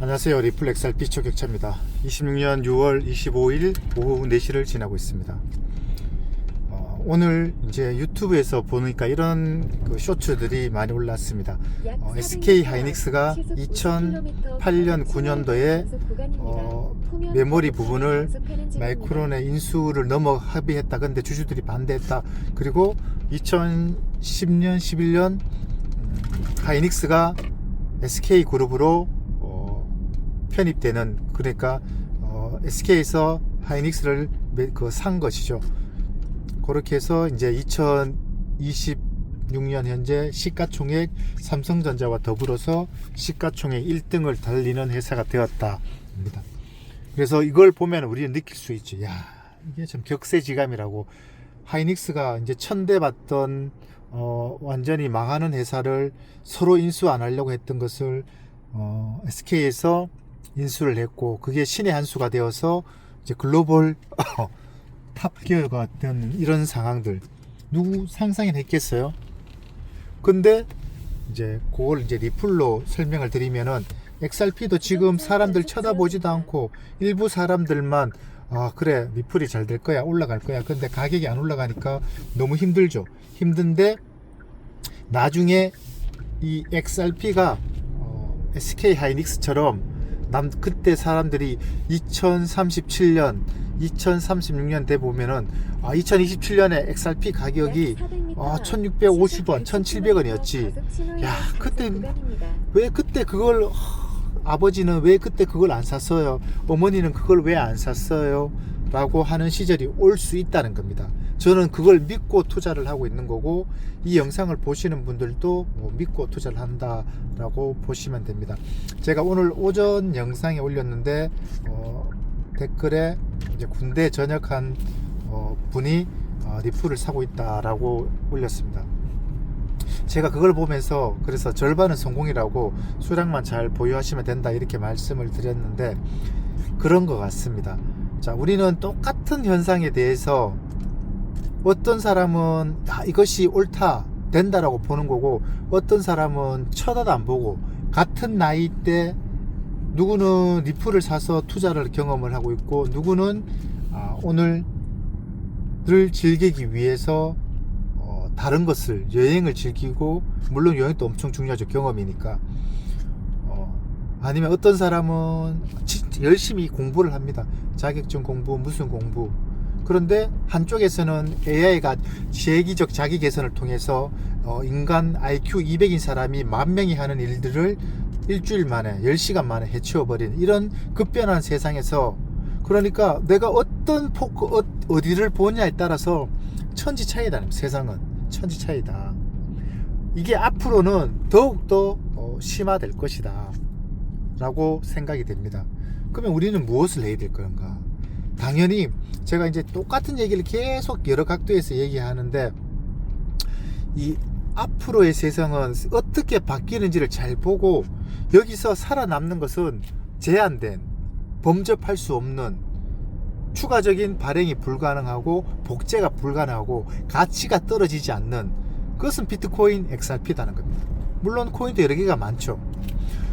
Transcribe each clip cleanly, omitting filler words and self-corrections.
안녕하세요. 리플 XRP 초격차입니다. 26년 6월 25일 오후 4시를 지나고 있습니다. 오늘 이제 유튜브에서 보니까 이런 쇼츠들이 많이 올랐습니다. SK 하이닉스가 2008년 9년도에 메모리 부분을 마이크론의 인수를 넘어 합의했다. 근데 주주들이 반대했다. 그리고 2010년 11년 하이닉스가 SK 그룹으로 편입되는, 그러니까 SK에서 하이닉스를 산 것이죠. 그렇게 해서 이제 2026년 현재 시가총액 삼성전자와 더불어서 시가총액 1등을 달리는 회사가 되었다입니다. 그래서 이걸 보면 우리는 느낄 수 있죠. 야, 이게 참 격세지감이라고. 하이닉스가 이제 천대 받던 완전히 망하는 회사를 서로 인수 안 하려고 했던 것을 SK에서 인수를 했고, 그게 신의 한 수가 되어서 이제 글로벌 탑기어가 된 이런 상황들 누구 상상은 했겠어요? 근데 이제 그걸 이제 리플로 설명을 드리면은 XRP도 지금 사람들 쳐다보지도 않고 일부 사람들만 그래 리플이 잘 될 거야, 올라갈 거야. 근데 가격이 안 올라가니까 너무 힘들죠. 힘든데 나중에 이 XRP가 SK 하이닉스처럼 그때 사람들이 2037년 2036년 돼 보면은 2027년에 XRP 가격이 1650원 1700원이었지 야, 그때 왜 그때 그걸 아버지는 왜 그때 그걸 안 샀어요, 어머니는 그걸 왜 안 샀어요 라고 하는 시절이 올 수 있다는 겁니다. 저는 그걸 믿고 투자를 하고 있는 거고, 이 영상을 보시는 분들도 믿고 투자를 한다라고 보시면 됩니다. 제가 오늘 오전 영상에 올렸는데 댓글에 이제 군대 전역한 분이 리플을 사고 있다라고 올렸습니다. 제가 그걸 보면서 그래서 절반은 성공이라고 수량만 잘 보유하시면 된다 이렇게 말씀을 드렸는데 그런 것 같습니다. 자, 우리는 똑같은 현상에 대해서 어떤 사람은 이것이 옳다 된다라고 보는 거고, 어떤 사람은 쳐다도 안 보고, 같은 나이 때 누구는 리플을 사서 투자를 경험을 하고 있고, 누구는 오늘을 즐기기 위해서 다른 것을, 여행을 즐기고, 물론 여행도 엄청 중요하죠, 경험이니까. 아니면 어떤 사람은 열심히 공부를 합니다. 자격증 공부, 무슨 공부. 그런데 한쪽에서는 AI가 세계적 자기 개선을 통해서 인간 IQ 200인 사람이 10,000명이 하는 일들을 일주일 만에 10시간 만에 해치워버리는 이런 급변한 세상에서, 그러니까 내가 어떤 어디를 보냐에 따라서 천지 차이다. 세상은 천지 차이다. 이게 앞으로는 더욱더 심화될 것이다 라고 생각이 됩니다. 그러면 우리는 무엇을 해야 될 건가? 당연히 제가 이제 똑같은 얘기를 계속 여러 각도에서 얘기하는데, 이 앞으로의 세상은 어떻게 바뀌는지를 잘 보고, 여기서 살아남는 것은 제한된, 범접할 수 없는, 추가적인 발행이 불가능하고 복제가 불가능하고 가치가 떨어지지 않는 그것은 비트코인 XRP다는 겁니다. 물론 코인도 여러 개가 많죠.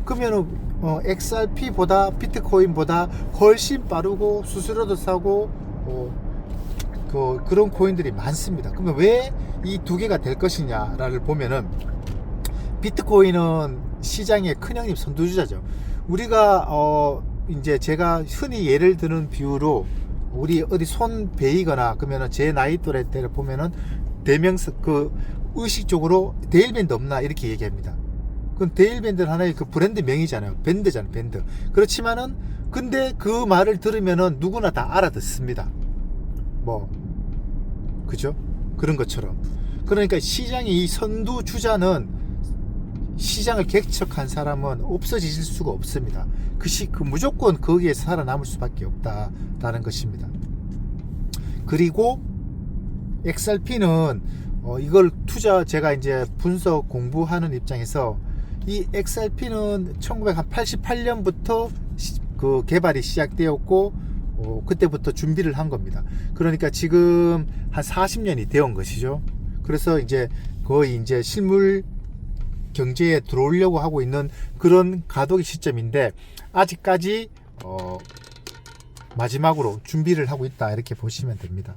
그러면 XRP보다 비트코인보다 훨씬 빠르고 수수료도 싸고 그런 코인들이 많습니다. 그러면 왜 이 두 개가 될 것이냐를 보면은, 비트코인은 시장의 큰형님 선두주자죠. 우리가 이제 제가 흔히 예를 드는 비유로, 우리 어디 손 베이거나 그러면은 제 나이 또래 때를 보면은 대명사 의식적으로 데일밴드 없나 이렇게 얘기합니다. 그건 데일밴드는 하나의 브랜드 명이잖아요. 밴드잖아요, 밴드. 그렇지만은 근데 그 말을 들으면은 누구나 다 알아듣습니다. 그죠? 그런 것처럼. 그러니까 시장의 이 선두주자는, 시장을 객척한 사람은 없어질 수가 없습니다. 무조건 거기에 살아남을 수밖에 없다라는 것입니다. 그리고 XRP는 이걸 제가 이제 분석 공부하는 입장에서, 이 XRP는 1988년부터 그 개발이 시작되었고 그때부터 준비를 한 겁니다. 그러니까 지금 한 40년이 되어 온 것이죠. 그래서 이제 거의 이제 실물 경제에 들어오려고 하고 있는 그런 가독의 시점인데 아직까지 마지막으로 준비를 하고 있다 이렇게 보시면 됩니다.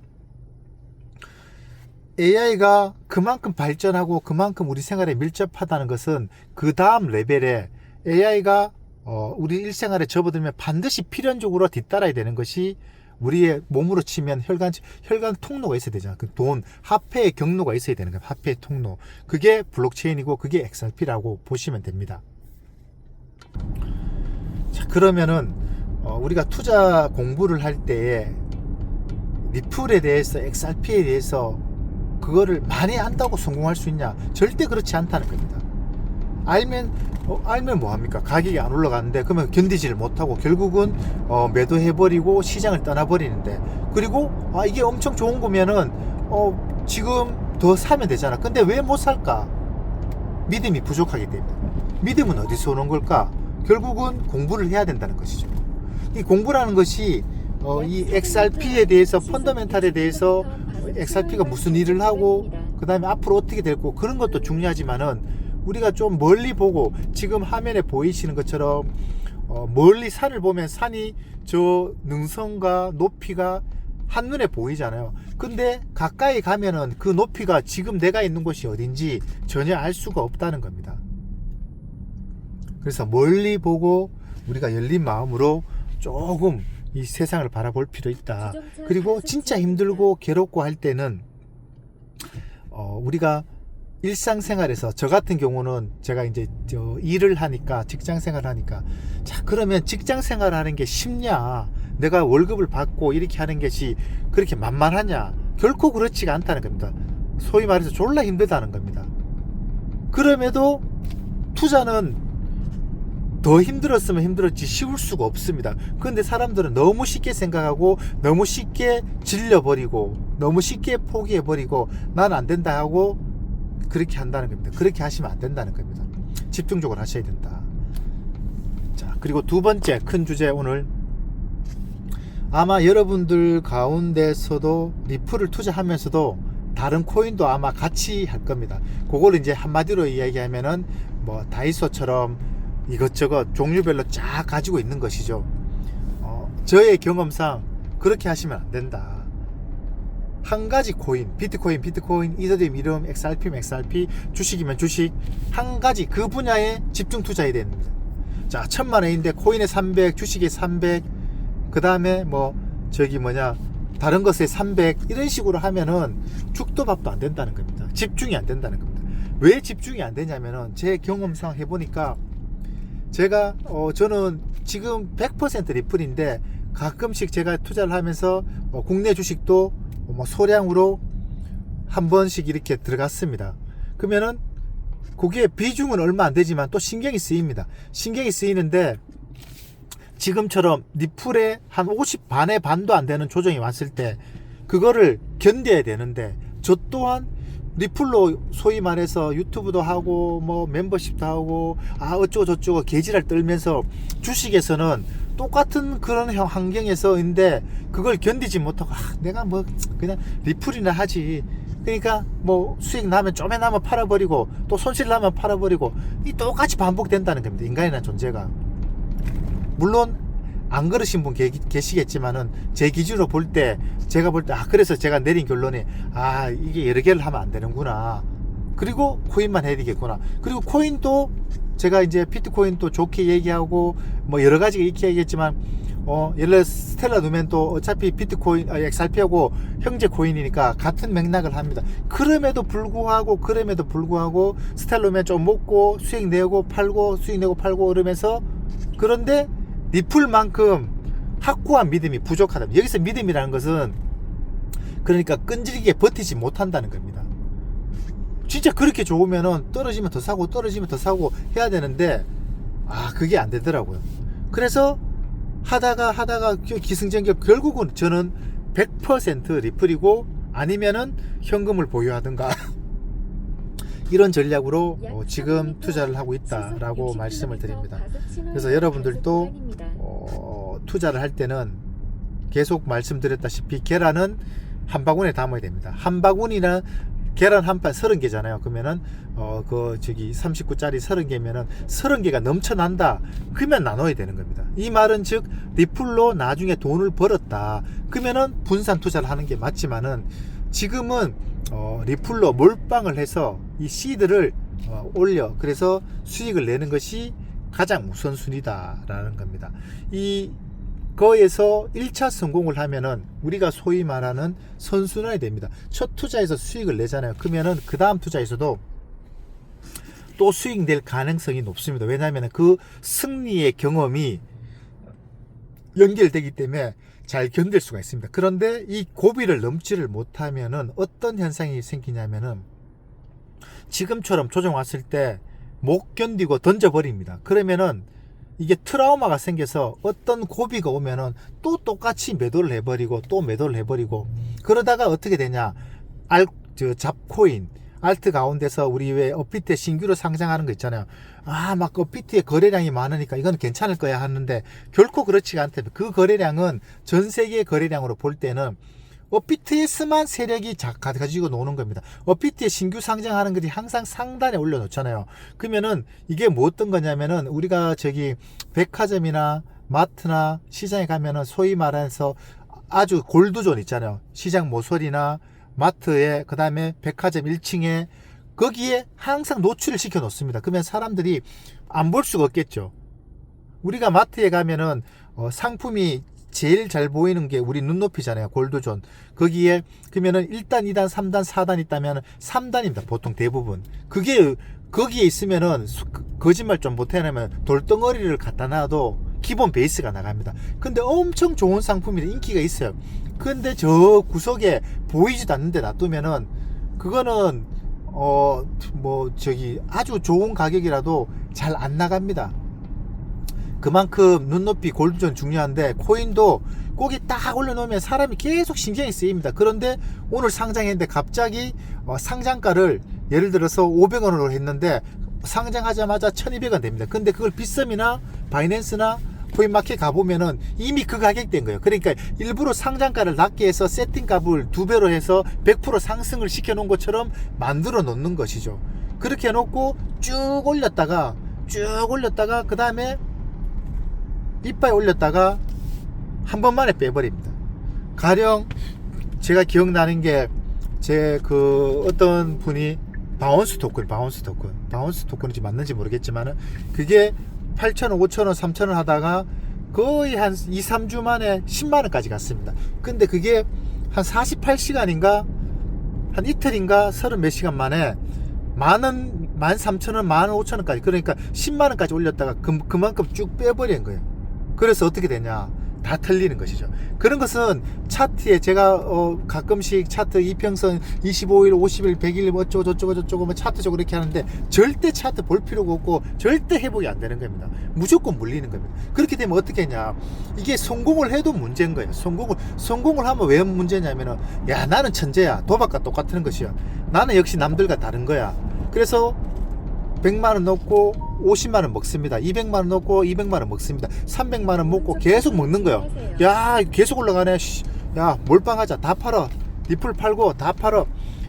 AI가 그만큼 발전하고 그만큼 우리 생활에 밀접하다는 것은 그 다음 레벨에 AI가 우리 일생활에 접어들면 반드시 필연적으로 뒤따라야 되는 것이 우리의 몸으로 치면 혈관 통로가 있어야 되잖아. 그 돈, 화폐의 경로가 있어야 되는 거야. 화폐의 통로. 그게 블록체인이고 그게 XRP라고 보시면 됩니다. 자, 그러면은 우리가 투자 공부를 할 때에 리플에 대해서 XRP에 대해서 그거를 많이 안다고 성공할 수 있냐? 절대 그렇지 않다는 겁니다. 알면 뭐합니까? 가격이 안 올라가는데 그러면 견디지를 못하고 결국은 매도해버리고 시장을 떠나버리는데, 그리고 이게 엄청 좋은 거면은 지금 더 사면 되잖아. 근데 왜 못 살까? 믿음이 부족하기 때문에. 믿음은 어디서 오는 걸까? 결국은 공부를 해야 된다는 것이죠. 이 공부라는 것이 이 XRP에 대해서, 펀더멘탈에 대해서 XRP가 무슨 일을 하고 그 다음에 앞으로 어떻게 될 거고 그런 것도 중요하지만은 우리가 좀 멀리 보고, 지금 화면에 보이시는 것처럼 멀리 산을 보면 산이 저 능선과 높이가 한눈에 보이잖아요. 근데 가까이 가면은 그 높이가 지금 내가 있는 곳이 어딘지 전혀 알 수가 없다는 겁니다. 그래서 멀리 보고 우리가 열린 마음으로 조금 이 세상을 바라볼 필요 있다. 그리고 진짜 힘들고 괴롭고 할 때는 우리가 일상생활에서, 저 같은 경우는 제가 이제 일을 하니까, 직장생활 하니까, 자 그러면 직장생활 하는 게 쉽냐, 내가 월급을 받고 이렇게 하는 것이 그렇게 만만하냐? 결코 그렇지가 않다는 겁니다. 소위 말해서 졸라 힘들다는 겁니다. 그럼에도 투자는 더 힘들었으면 힘들었지 쉬울 수가 없습니다. 그런데 사람들은 너무 쉽게 생각하고 너무 쉽게 질려버리고 너무 쉽게 포기해버리고 난 안 된다 하고 그렇게 한다는 겁니다. 그렇게 하시면 안 된다는 겁니다. 집중적으로 하셔야 된다. 자, 그리고 두 번째 큰 주제, 오늘 아마 여러분들 가운데서도 리플을 투자하면서도 다른 코인도 아마 같이 할 겁니다. 그걸 이제 한마디로 이야기하면은 뭐 다이소처럼 이것저것 종류별로 쫙 가지고 있는 것이죠. 저의 경험상 그렇게 하시면 안 된다. 한 가지 코인, 비트코인, 이더리움, XRP, 주식이면 주식, 한 가지 그 분야에 집중 투자해야 됩니다. 자, 1000만원인데 코인에 300, 주식에 300, 그 다음에 다른 것에 300, 이런 식으로 하면은 죽도 밥도 안 된다는 겁니다. 집중이 안 된다는 겁니다. 왜 집중이 안 되냐면은 제 경험상 해보니까 저는 지금 100% 리플인데 가끔씩 제가 투자를 하면서 국내 주식도 소량으로 한 번씩 이렇게 들어갔습니다. 그러면은 그게 비중은 얼마 안 되지만 또 신경이 쓰입니다. 신경이 쓰이는데 지금처럼 리플에 한 50 반의 반도 안 되는 조정이 왔을 때 그거를 견뎌야 되는데, 저 또한 리플로 소위 말해서 유튜브도 하고 뭐 멤버십도 하고 어쩌고 저쩌고 개지랄 떨면서 주식에서는 똑같은 그런 환경에서인데 그걸 견디지 못하고 내가 뭐 그냥 리플이나 하지, 그러니까 뭐 수익 나면 쪼매나면 팔아버리고 또 손실 나면 팔아버리고, 이 똑같이 반복된다는 겁니다. 인간이라는 존재가. 물론 안 그러신 분 계시겠지만은 제 기준으로 볼 때, 제가 볼 때 그래서 제가 내린 결론이 이게 여러 개를 하면 안 되는구나, 그리고 코인만 해야 되겠구나. 그리고 코인도 제가 이제 비트코인도 좋게 얘기하고 뭐 여러 가지 이렇게 얘기했지만 예를 들어 스텔라 누멘도 어차피 비트코인 XRP하고 형제 코인이니까 같은 맥락을 합니다. 그럼에도 불구하고 스텔라 누멘 좀 먹고 수익 내고 팔고 수익 내고 팔고 그러면서, 그런데 리플만큼 확고한 믿음이 부족하다. 여기서 믿음이라는 것은 그러니까 끈질기게 버티지 못한다는 겁니다. 진짜 그렇게 좋으면은 떨어지면 더 사고 해야 되는데 그게 안 되더라고요. 그래서 하다가 기승전결 결국은 저는 100% 리플이고 아니면은 현금을 보유하든가 이런 전략으로 지금 투자를 하고 있다라고 말씀을 드립니다. 그래서 여러분들도 투자를 할 때는 계속 말씀드렸다시피 계란은 한 바구니에 담아야 됩니다. 한 바구니나 계란 한 판 30개잖아요. 그러면은 저기 39짜리 30개면은 30개가 넘쳐난다. 그러면 나눠야 되는 겁니다. 이 말은 즉 리플로 나중에 돈을 벌었다. 그러면은 분산 투자를 하는 게 맞지만은 지금은 리플로 몰빵을 해서 이 시드를 올려 그래서 수익을 내는 것이 가장 우선순위다라는 겁니다. 거에서 1차 성공을 하면은 우리가 소위 말하는 선순환이 됩니다. 첫 투자에서 수익을 내잖아요. 그러면은 그 다음 투자에서도 또 수익 낼 가능성이 높습니다. 왜냐하면 그 승리의 경험이 연결되기 때문에 잘 견딜 수가 있습니다. 그런데 이 고비를 넘지를 못하면은 어떤 현상이 생기냐면은 지금처럼 조정 왔을 때 못 견디고 던져버립니다. 그러면은 이게 트라우마가 생겨서 어떤 고비가 오면은 또 똑같이 매도를 해버리고 또 매도를 해버리고 그러다가 어떻게 되냐, 잡코인 알트 가운데서 우리 왜 업비트에 신규로 상장하는 거 있잖아요. 막 업비트에 거래량이 많으니까 이건 괜찮을 거야 하는데 결코 그렇지가 않대요. 그 거래량은 전 세계 거래량으로 볼 때는 업비트에서만 세력이 가지고 노는 겁니다. 업비트에 신규 상장하는 것이 항상 상단에 올려놓잖아요. 그러면은 이게 뭐 어떤 거냐면은 우리가 저기 백화점이나 마트나 시장에 가면은 소위 말해서 아주 골드존 있잖아요. 시장 모서리나 마트에 그 다음에 백화점 1층에 거기에 항상 노출을 시켜 놓습니다. 그러면 사람들이 안 볼 수가 없겠죠. 우리가 마트에 가면은 상품이 제일 잘 보이는 게 우리 눈높이잖아요. 골드존. 거기에 그러면은 1단, 2단, 3단, 4단 있다면 3단입니다. 보통 대부분. 거기에 있으면은 거짓말 좀 못해내면 돌덩어리를 갖다 놔도 기본 베이스가 나갑니다. 근데 엄청 좋은 상품이 인기가 있어요. 근데 저 구석에 보이지도 않는데 놔두면은 그거는 아주 좋은 가격이라도 잘 안 나갑니다. 그만큼 눈높이 골드존 중요한데 코인도 거기 딱 올려놓으면 사람이 계속 신경이 쓰입니다. 그런데 오늘 상장했는데 갑자기 상장가를 예를 들어서 500원으로 했는데 상장하자마자 1200원 됩니다. 근데 그걸 빗썸이나 바이낸스나 코인마켓 가보면은 이미 그 가격대인 거예요. 그러니까 일부러 상장가를 낮게 해서 세팅값을 2배로 해서 100% 상승을 시켜놓은 것처럼 만들어 놓는 것이죠. 그렇게 해놓고 쭉 올렸다가 그 다음에 이빨 올렸다가 한 번만에 빼버립니다. 가령 제가 기억나는 게 어떤 분이 바운스 토큰인지 맞는지 모르겠지만은 그게 8,000원, 5,000원, 3,000원 하다가 거의 한 2, 3주 만에 10만원까지 갔습니다. 근데 그게 한 48시간인가 한 이틀인가 30 몇 시간 만에 13,000원, 15,000원까지, 그러니까 10만원까지 올렸다가 그만큼 쭉 빼버린 거예요. 그래서 어떻게 되냐, 다 틀리는 것이죠. 그런 것은 차트에 제가 가끔씩 차트 이평선 25일, 50일, 100일 어쩌고 뭐 차트적으로 이렇게 하는데 절대 차트 볼 필요가 없고 절대 회복이 안 되는 겁니다. 무조건 물리는 겁니다. 그렇게 되면 어떻게 했냐, 이게 성공을 해도 문제인 거예요. 성공을 하면 왜 문제냐면은, 야, 나는 천재야, 도박과 똑같은 것이야, 나는 역시 남들과 다른 거야. 그래서 100만원 넣고 50만원 먹습니다. 200만원 넣고 200만원 먹습니다. 300만원 먹고 계속 먹는 거예요. 야, 계속 올라가네. 야, 몰빵하자. 다 팔어. 리플 팔고 다 팔어.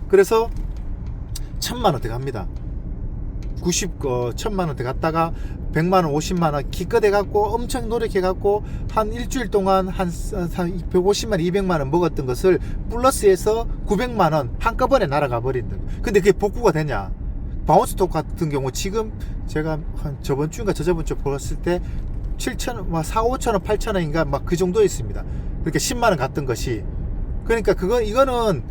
그래서 1000만원 들어갑니다. 1000만원 들어갔다가 100만원, 50만원 기껏 해갖고 엄청 노력해갖고 한 일주일 동안 한 150만원, 200만원 먹었던 것을 플러스해서 900만원 한꺼번에 날아가 버린다. 근데 그게 복구가 되냐? 바운스 톡 같은 경우 지금 제가 한 저번 주인가 저저번 주 보았을 때 7,000원, 4, 5,000원, 8,000원인가 막 그 정도 있습니다. 그러니까 10만원 갔던 것이. 그러니까 이거는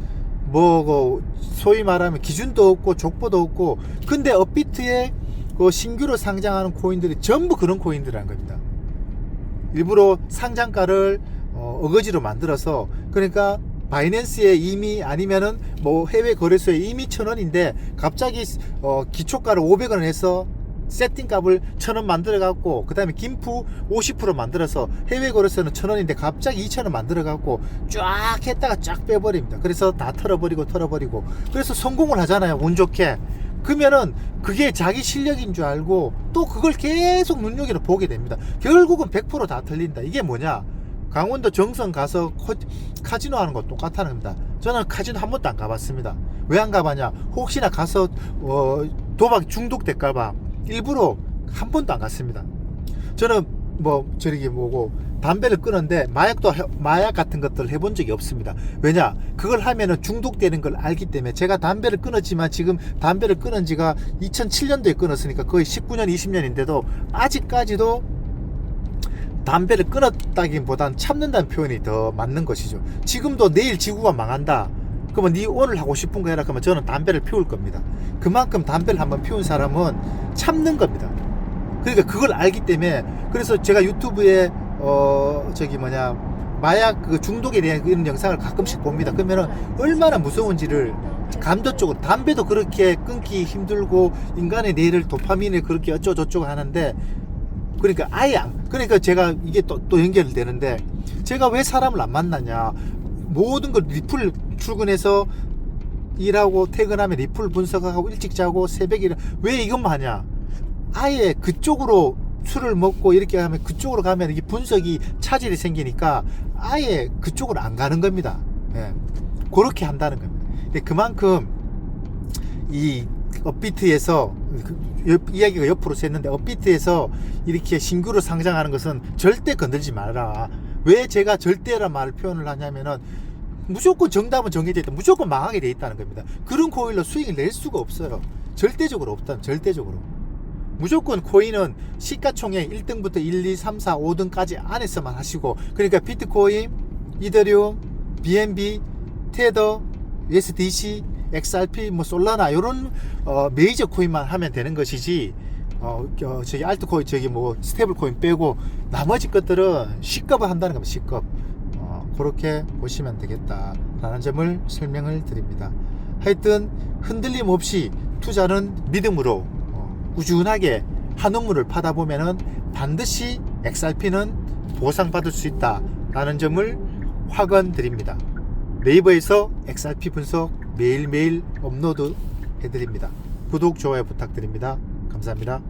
소위 말하면 기준도 없고 족보도 없고, 근데 업비트에 신규로 상장하는 코인들이 전부 그런 코인들이라는 겁니다. 일부러 상장가를 어거지로 만들어서, 그러니까 바이낸스에 이미, 아니면은 해외 거래소에 이미 1,000원인데 갑자기 기초가를 500원 해서 세팅값을 1,000원 만들어 갖고, 그 다음에 김프 50% 만들어서 해외 거래소는 1,000원인데 갑자기 2,000원 만들어 갖고 쫙 했다가 쫙 빼버립니다. 그래서 다 털어버리고 그래서 성공을 하잖아요, 운 좋게. 그러면은 그게 자기 실력인 줄 알고 또 그걸 계속 눈여겨서 보게 됩니다. 결국은 100% 다 틀린다. 이게 뭐냐, 강원도 정선 가서 카지노 하는 거 똑같다는 겁니다. 저는 카지노 한 번도 안 가봤습니다. 왜 안 가봤냐? 혹시나 가서 도박 중독될까봐 일부러 한 번도 안 갔습니다. 저는 뭐 저기 뭐고 담배를 끊었는데 마약 같은 것들을 해본 적이 없습니다. 왜냐? 그걸 하면은 중독되는 걸 알기 때문에. 제가 담배를 끊었지만 지금 담배를 끊은 지가 2007년도에 끊었으니까 거의 19년 20년인데도 아직까지도 담배를 끊었다기보단 참는다는 표현이 더 맞는 것이죠. 지금도 내일 지구가 망한다 그러면 네 오늘 하고 싶은 거 해라 그러면 저는 담배를 피울 겁니다. 그만큼 담배를 한번 피운 사람은 참는 겁니다. 그러니까 그걸 알기 때문에. 그래서 제가 유튜브에 마약 그 중독에 대한 이런 영상을 가끔씩 봅니다. 그러면은 얼마나 무서운지를 감도적으로. 담배도 그렇게 끊기 힘들고 인간의 뇌를 도파민을 그렇게 어쩌고저쩌고 하는데, 그러니까 그러니까 제가 이게 또 연결되는데, 제가 왜 사람을 안 만나냐. 모든 걸 리플 출근해서 일하고 퇴근하면 리플 분석하고 일찍 자고 새벽에 왜 이것만 하냐. 아예 그쪽으로 술을 먹고 이렇게 하면 그쪽으로 가면 이게 분석이 차질이 생기니까 아예 그쪽으로 안 가는 겁니다. 예. 그렇게 한다는 겁니다. 근데 그만큼 이 업비트에서 이야기가 옆으로 샜는데, 업비트에서 이렇게 신규로 상장하는 것은 절대 건들지 말아라. 왜 제가 절대란 말을 표현을 하냐면은 무조건 정답은 정해져 있다. 무조건 망하게 돼 있다는 겁니다. 그런 코인로 수익을 낼 수가 없어요. 절대적으로 없다. 절대적으로. 무조건 코인은 시가총액 1등부터 1, 2, 3, 4, 5등까지 안에서만 하시고, 그러니까 비트코인, 이더리움, BNB, 테더, USDC, XRP, 뭐 솔라나 이런 메이저 코인만 하면 되는 것이지, 저기 알트코인, 저기 뭐 스테이블 코인 빼고 나머지 것들은 C급을 한다는 겁니다. C급. 그렇게 보시면 되겠다라는 점을 설명을 드립니다. 하여튼 흔들림 없이 투자는 믿음으로 꾸준하게 한우물을 파다 보면은 반드시 XRP는 보상받을 수 있다라는 점을 확언 드립니다. 네이버에서 XRP 분석 매일매일 업로드 해드립니다. 구독, 좋아요 부탁드립니다. 감사합니다.